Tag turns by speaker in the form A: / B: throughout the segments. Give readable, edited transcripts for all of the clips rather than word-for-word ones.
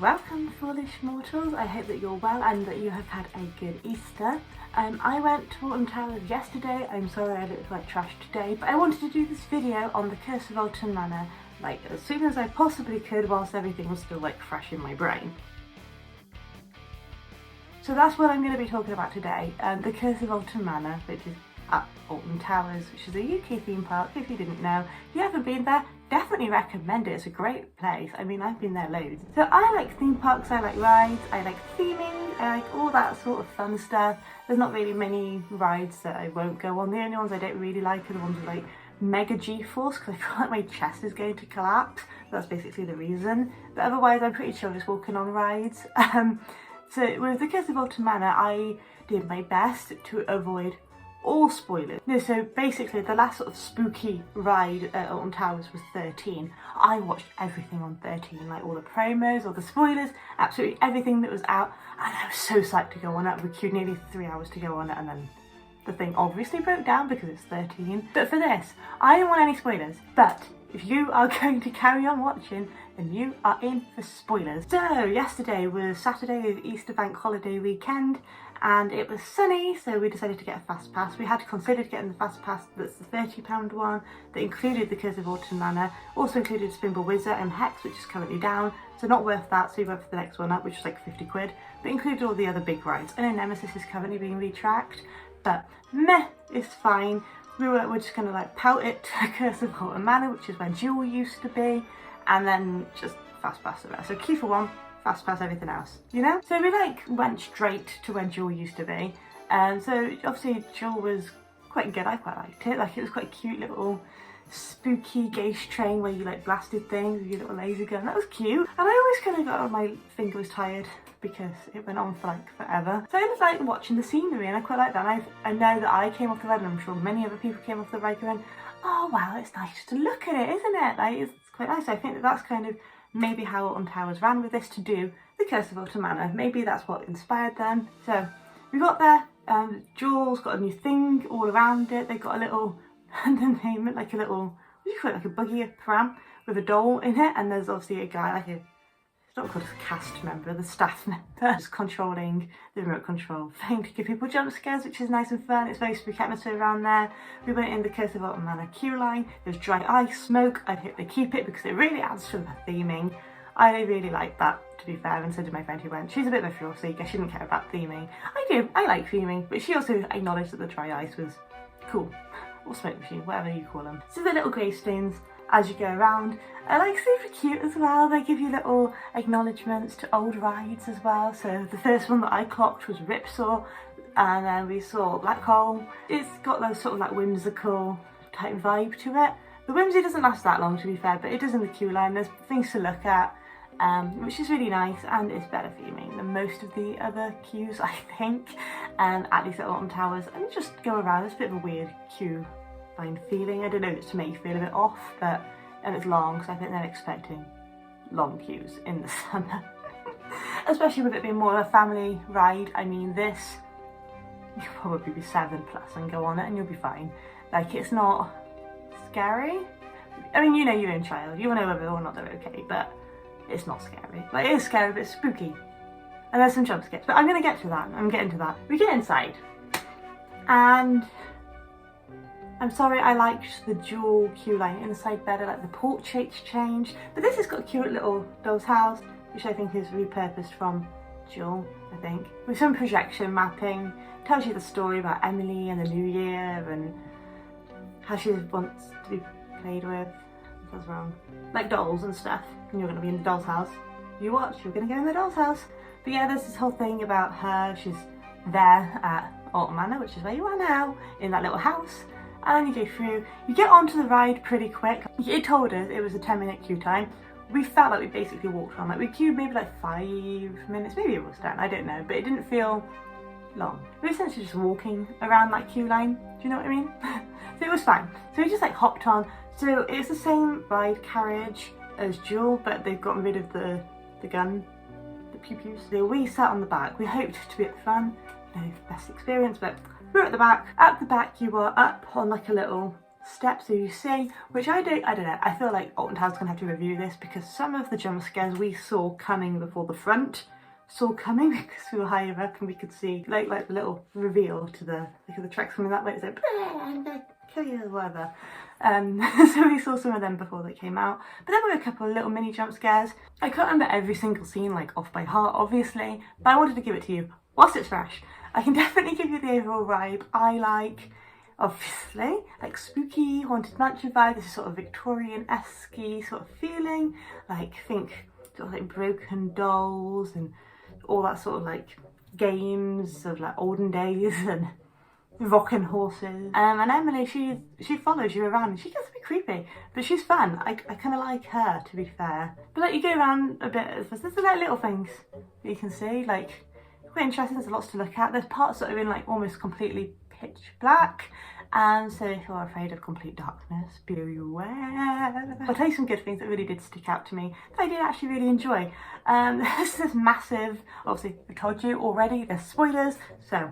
A: Welcome, foolish mortals. I hope that you're well and that you have had a good Easter. I went to Alton Towers yesterday. I'm sorry I looked like trash today, but I wanted to do this video on the Curse of Alton Manor like as soon as I possibly could whilst everything was still like fresh in my brain. So that's what I'm going to be talking about today, the Curse of Alton Manor, which is at Alton Towers, which is a UK theme park. If you didn't know, if you haven't been there, definitely recommend it. It's a great place. I mean, I've been there loads. So I like theme parks, I like rides, I like theming, I like all that sort of fun stuff. There's not really many rides that I won't go on. The only ones I don't really like are the ones with like mega G-force, because I feel like my chest is going to collapse. That's basically the reason. But otherwise, I'm pretty chill just walking on rides. So with the Curse of Alton Manor, I did my best to avoid all spoilers. No, so basically the last sort of spooky ride at Alton Towers was 13. I watched everything on 13, like all the promos, all the spoilers, absolutely everything that was out, and I was so psyched to go on it. We queued nearly 3 hours to go on it, and then the thing obviously broke down because it's 13. But for this, I didn't want any spoilers, but if you are going to carry on watching, then you are in for spoilers. So yesterday was Saturday, the Easter bank holiday weekend, and it was sunny, so we decided to get a fast pass. We had considered getting the fast pass that's the £30 one that included the Curse of Alton Manor, also included Spinball Wizard and Hex, which is currently down, so not worth that, so we went for the next one up, which was like 50 quid, but included all the other big rides. I know Nemesis is currently being retracked, but meh, it's fine. We're just going to like pout it to Curse of Alton Manor, which is where Jewel used to be, and then just fast pass the rest. So queue for one, fast pass everything else, you know? So we like went straight to where Jewel used to be. So obviously Jewel was quite good, I quite liked it. Like it was quite a cute little spooky ghost train where you like blasted things with your little laser gun. That was cute. And I always kind of got my finger was tired because it went on for like forever. So I was like watching the scenery and I quite like that. And I know that I came off the ride and I'm sure many other people came off the ride going, oh wow, it's nice to look at it, isn't it? Like it's quite nice. I think that that's kind of maybe how Alton Towers ran with this to do the Curse of Alton Manor. Maybe that's what inspired them. So we got there, Jewel's got a new thing all around it. They got a little entertainment, like a little, what do you call it, like a buggy, a pram with a doll in it, and there's obviously a guy, like a, it's not called a cast member, the staff member, just controlling the remote control thing to give people jump scares, which is nice and fun. It's very spooky atmosphere around there. We went in the Curse of Alton Manor queue line. There's dry ice, smoke. I'd hope they keep it because it really adds to the theming. I really like that, to be fair, and so did my friend who went. She's a bit of a feel seeker, she didn't care about theming. I do, I like theming, but she also acknowledged that the dry ice was cool. Or smoke machine, whatever you call them. So the little gravestones as you go around are like super cute as well. They give you little acknowledgements to old rides as well. So the first one that I clocked was Ripsaw, and then we saw Black Hole. It's got those sort of like whimsical type vibe to it. The whimsy doesn't last that long, to be fair, but it does in the queue line. There's things to look at, which is really nice, and it's better theming than most of the other queues, I think, at least at Alton Towers. And just go around, it's a bit of a weird queue line feeling. I don't know if it's to make you feel a bit off, but, and it's long, so I think they're expecting long queues in the summer. Especially with it being more of a family ride. I mean, this, you'll probably be 7+ and go on it and you'll be fine. Like, it's not scary. I mean, you know your own child, you will know whether or not they're okay, but it's not scary. Like, it is scary, but it's spooky. And there's some jump scares, but I'm gonna get to that. I'm getting to that. We get inside, and I'm sorry, I liked the Jewel queue line inside better, like the portraits changed, but this has got a cute little doll's house, which I think is repurposed from Jewel, I think. With some projection mapping, tells you the story about Emily and the new year and how she wants to be played with. That's wrong. Like dolls and stuff, and you're gonna be in the doll's house. You watch, you're gonna go in the doll's house. But yeah, there's this whole thing about her, she's there at Alton Manor, which is where you are now, in that little house. And then you go through, you get onto the ride pretty quick. It told us it was a 10-minute queue time. We felt like we basically walked around, like we queued maybe like 5 minutes, maybe it was 10, I don't know, but it didn't feel long. We were essentially just walking around that queue line, do you know what I mean? So it was fine. So we just like hopped on. So it's the same ride carriage as Jewel, but they've gotten rid of the gun, the pew-pews. So we sat on the back. We hoped to be at the front, you know, best experience, but we're at the back. At the back you are up on like a little steps that you see, which I don't know, I feel like Alton Towers gonna have to review this because some of the jump scares we saw coming before the front saw coming because we were higher up and we could see like the little reveal to the tracks coming that way. It's like, I'm gonna kill you or whatever. So we saw some of them before they came out. But there were a couple of little mini jump scares. I can't remember every single scene like off by heart, obviously, but I wanted to give it to you whilst it's fresh. I can definitely give you the overall vibe. I like, obviously, like spooky, haunted mansion vibe. This is sort of Victorian-esque sort of feeling. Like, think sort of like broken dolls and all that sort of like games of like olden days and rocking horses. And Emily, she follows you around. She gets a bit creepy, but she's fun. I kind of like her, to be fair. But like you go around a bit, there's like little things that you can see, like quite interesting. There's lots to look at. There's parts that are in like almost completely pitch black. And so if you're afraid of complete darkness, beware. I'll tell you some good things that really did stick out to me that I did actually really enjoy. There's this massive, obviously I told you already, there's spoilers, so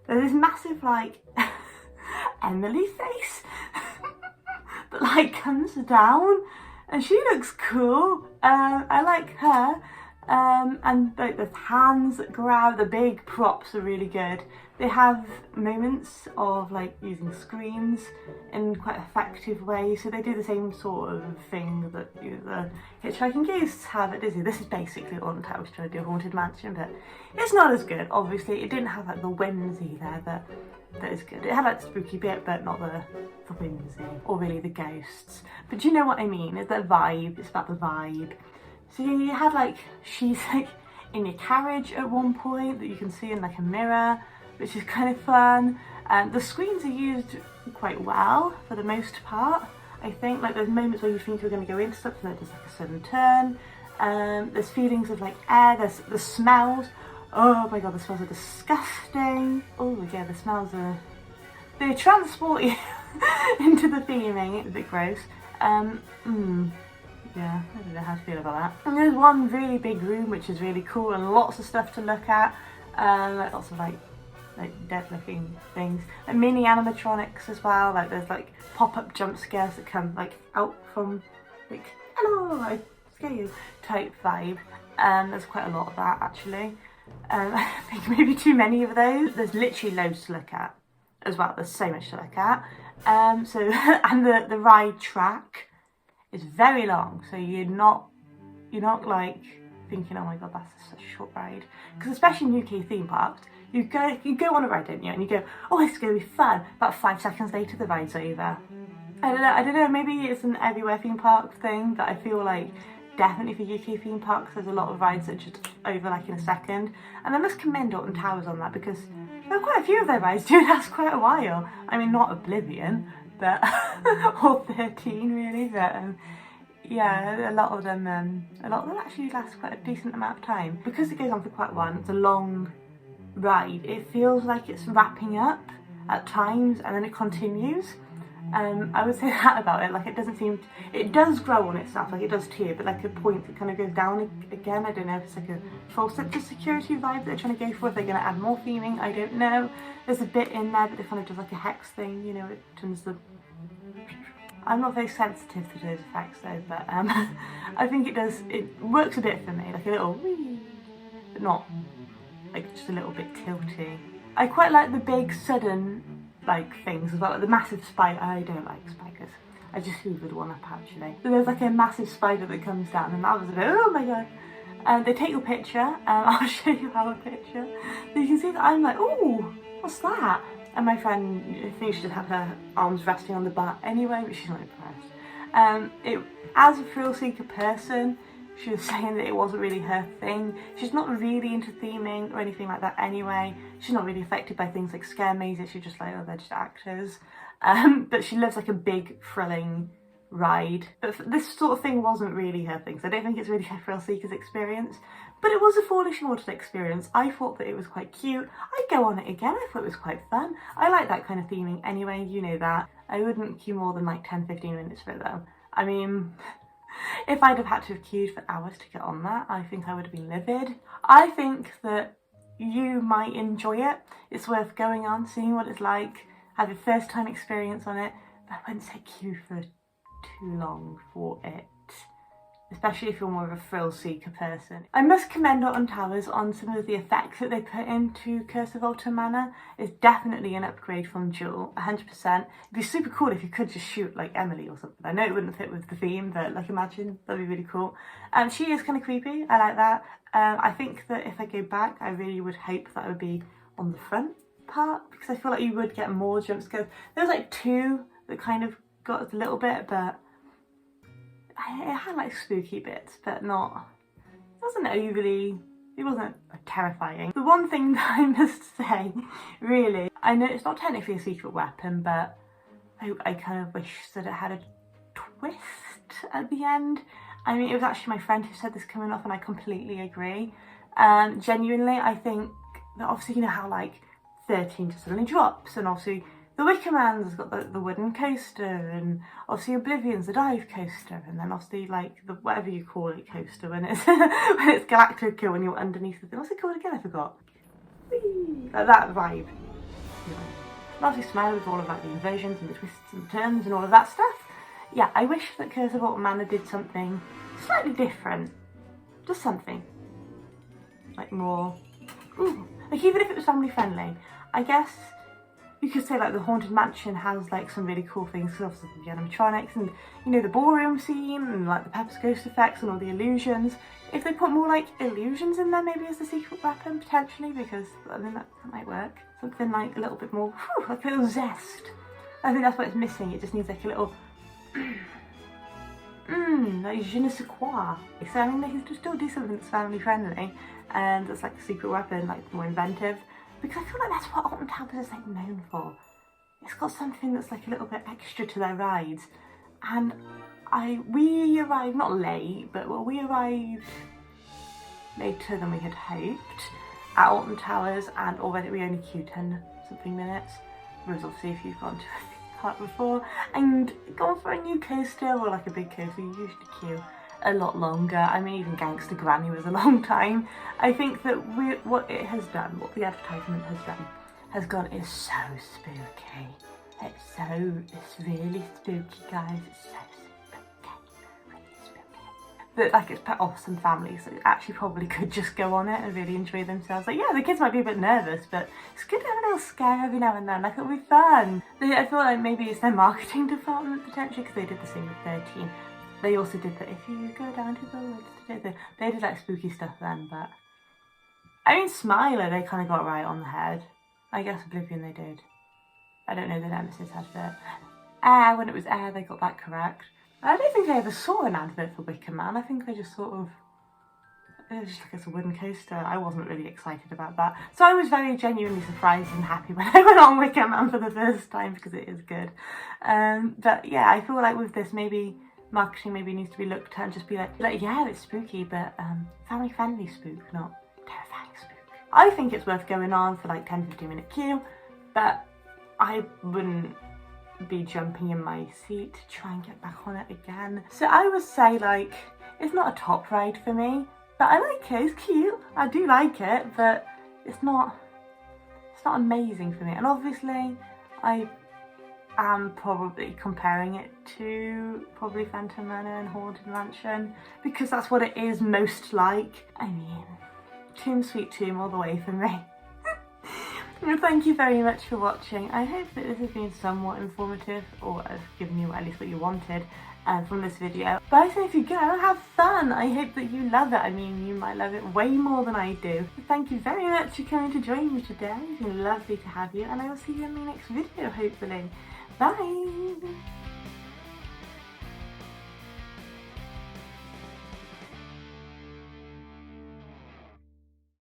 A: there's this massive like Emily face that like comes down and she looks cool. I like her. And like the hands that grab, the big props are really good. They have moments of like using screens in quite effective ways, so they do the same sort of thing that the hitchhiking ghosts have at Disney. This is basically Alton Towers trying to do a haunted mansion, but it's not as good. Obviously, it didn't have like the whimsy there that is good. It had like the spooky bit, but not the whimsy or really the ghosts. But do you know what I mean? It's that vibe. It's about the vibe. So you had like, she's like in your carriage at one point that you can see in like a mirror, which is kind of fun. The screens are used quite well for the most part. I think like there's moments where you think you're going to go into something that does like a sudden turn. There's feelings of like air, there's the smells. Oh my god, the smells are disgusting. Oh yeah, the smells are, they transport you into the theming. It's a bit gross. Yeah, I don't know how to feel about that. And there's one really big room which is really cool and lots of stuff to look at. Like lots of like dead looking things. Like mini animatronics as well. Like there's like pop-up jump scares that come like out from like, hello, I scare you type vibe. There's quite a lot of that actually. I think maybe too many of those. There's literally loads to look at as well. There's so much to look at. And the ride track is very long, so you're not like thinking, oh my god, that's such a short ride. Because especially in UK theme parks, you go on a ride, don't you? And you go, oh, this is going to be fun. About 5 seconds later, the ride's over. I don't know. Maybe it's an everywhere theme park thing that I feel like definitely for UK theme parks, there's a lot of rides that are just over like in a second. And I must commend Alton Towers on that because there are quite a few of their rides do last quite a while. I mean, not Oblivion, but or 13 really, but yeah, a lot of them actually last quite a decent amount of time. Because it goes on for quite a while, it's a long ride, it feels like it's wrapping up at times and then it continues. I would say that about it, like it doesn't seem, it does grow on itself, like it does too, but like a point it kind of goes down again. I don't know if it's like a false sense of security vibe that they're trying to go for, if they're going to add more theming, I don't know. There's a bit in there but it kind of does like a hex thing, you know, it turns the, I'm not very sensitive to those effects though, but I think it works a bit for me, like a little wee, but not like just a little bit tilty. I quite like the big sudden like things as well, like the massive spider. I don't like spiders. I just hoovered one up actually. So there's like a massive spider that comes down and that was a bit, oh my god. They take your picture, I'll show you our picture. So you can see that I'm like, oh, what's that? And my friend, I think she just had her arms resting on the bar anyway, but she's not impressed. As a thrill seeker person, she was saying that it wasn't really her thing. She's not really into theming or anything like that anyway. She's not really affected by things like scare mazes. She's just like, oh, they're just actors. But she loves like a big thrilling ride. But this sort of thing wasn't really her thing. So I don't think it's really a thrill seeker's experience. But it was a foolish haunted experience. I thought that it was quite cute. I'd go on it again. I thought it was quite fun. I like that kind of theming anyway, you know that. I wouldn't queue more than like 10-15 minutes for it though. I mean, if I'd have had to have queued for hours to get on that, I think I would have been livid. I think that you might enjoy it. It's worth going on, seeing what it's like, have your first time experience on it. I wouldn't say queue for too long for it, especially if you're more of a thrill seeker person. I must commend Alton Towers on some of the effects that they put into Curse of Alton Manor. It's definitely an upgrade from Jewel, 100%. It'd be super cool if you could just shoot like Emily or something. I know it wouldn't fit with the theme, but like imagine, that'd be really cool. She is kind of creepy, I like that. I think that if I go back, I really would hope that I would be on the front part, because I feel like you would get more jump scares. There was like 2 that kind of got us a little bit, but it had like spooky bits, but not, it wasn't overly, it wasn't terrifying. The one thing that I must say, really, I know it's not technically a secret weapon, but I kind of wish that it had a twist at the end. I mean, it was actually my friend who said this coming off, and I completely agree. Genuinely, I think that obviously, you know how like 13 just suddenly drops, and obviously the Wicker Man's has got the wooden coaster, and obviously Oblivion's the dive coaster, and then obviously like the whatever you call it coaster when it's when it's Galactica, when you're underneath the thing. What's it called again? I forgot. Whee! Like that vibe. Yeah. And obviously Smile with all of like the inversions and the twists and the turns and all of that stuff. Yeah, I wish that Curse of Alton Manor did something slightly different. Just something. Like more, ooh, like even if it was family friendly. I guess you could say like the Haunted Mansion has like some really cool things, because obviously the animatronics and, you know, the ballroom scene and like the Pepper's Ghost effects and all the illusions. If they put more like illusions in there, maybe as the secret weapon potentially, because I mean that might work. Something like a little bit more, whew, like a little zest. I think that's what it's missing. It just needs like a little like je ne sais quoi. So I mean, they can still do something that's family friendly and that's like a secret weapon, like more inventive, because I feel like that's what Alton Towers is like known for. It's got something that's like a little bit extra to their rides, and we arrived not late, but well, we arrived later than we had hoped at Alton Towers, and already we only queued 10 something minutes, whereas obviously if you've gone to a park before and gone for a new coaster or like a big coaster, you usually queue a lot longer. I mean, even Gangster Granny was a long time. I think that what it has done, what the advertisement has done, has gone, is so spooky. It's really spooky, guys. It's so spooky, really spooky. But like, it's put off some families that actually probably could just go on it and really enjoy themselves. Like, yeah, the kids might be a bit nervous, but it's good to have a little scare every now and then. Like, it'll be fun. I feel like maybe it's their marketing department potentially, because they did the same with 13. They also did that if you go down to the woods, they did like spooky stuff then, but I mean, Smiler, they kind of got right on the head. I guess Oblivion they did. I don't know the Nemesis advert. Air, when it was Air, they got that correct. I don't think I ever saw an advert for Wicker Man. I think I just sort of, it was just like it's a wooden coaster. I wasn't really excited about that. So I was very genuinely surprised and happy when I went on Wicker Man for the first time, because it is good. But yeah, I feel like with this, maybe marketing maybe needs to be looked at and just be like yeah, it's spooky, but family friendly spook, not terrifying spook. I think it's worth going on for like 10-15 minute queue, but I wouldn't be jumping in my seat to try and get back on it again. So I would say like, it's not a top ride for me, but I like it, it's cute, I do like it, but it's not amazing for me. And obviously I am probably comparing it to probably Phantom Manor and Haunted Mansion, because that's what it is most like. I mean, Tomb Sweet Tomb all the way for me. Well, thank you very much for watching. I hope that this has been somewhat informative, or has given you at least what you wanted from this video. But I say if you go, have fun. I hope that you love it. I mean, you might love it way more than I do. So thank you very much for coming to join me today. It's been lovely to have you, and I will see you in my next video, hopefully. Bye!